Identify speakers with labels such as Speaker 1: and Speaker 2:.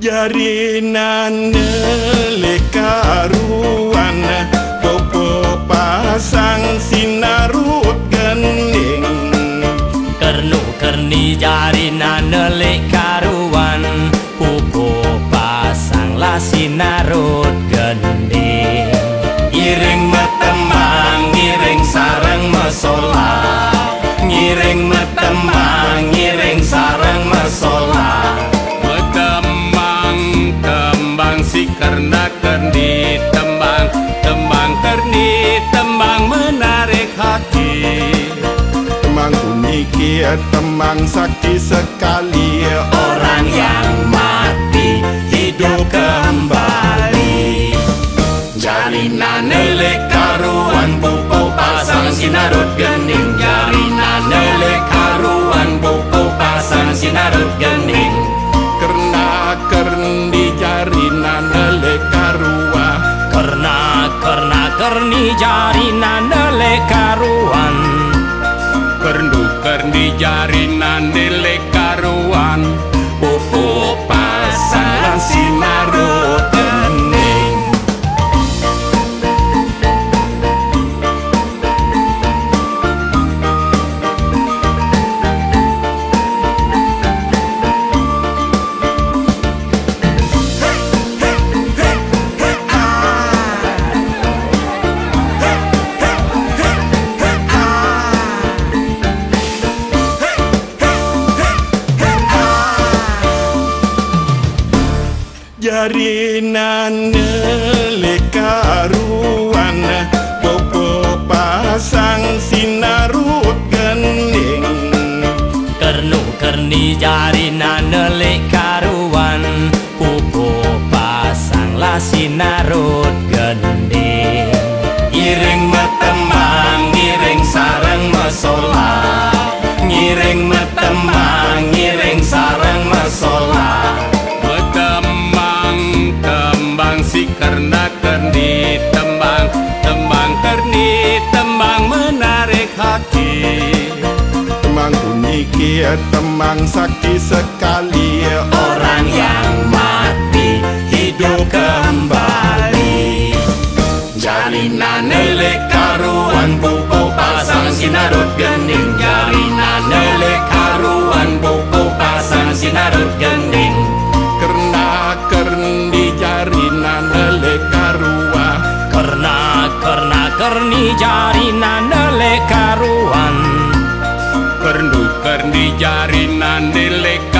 Speaker 1: Jarinane lekaruan popo pasang sinarut gening
Speaker 2: Kernu kerni jarinane lekaruan popo pasang la sinarut gening Ngiring metemang ngiring sareng mesola Ngiring metemang ngiring sareng mesola Si karena kerni tembang tembang kerni tembang menarik hati
Speaker 1: Tembang kuniki tembang sakti sekali
Speaker 2: orang yang mati hidup kembali Jarinane lekaruan pupu pasang sinarut gening Jarinane lekaruan pupu pasang sinarut gening
Speaker 1: Karena kerni jarinane lekarua
Speaker 2: Karena kerni jarinane lekaruan
Speaker 1: Kernu kerni jarinane lekaruan
Speaker 2: Pupu pasang
Speaker 1: sinarut gening Jarinane lekaruan popo pasang sinarut gening
Speaker 2: Kernu kerni jarinane lekaruan pupu pasang la sinarut gening Ngiring metemang ngiring sareng mesola Ngiring metemang ngiring sareng mesola Si karena kerni tembang tembang kerni tembang menarik hati
Speaker 1: Tembang kuniki tembang sakti sekali
Speaker 2: orang yang mati hidup kembali Jarinane lekaruan pupu pasang sinarut gening Jarinane lekaruan pupu pasang sinarut gening
Speaker 1: Karena kerni jarinane lekarua
Speaker 2: Karena kerni jarinane lekaruan
Speaker 1: Kernu kerni jarinane lekaruan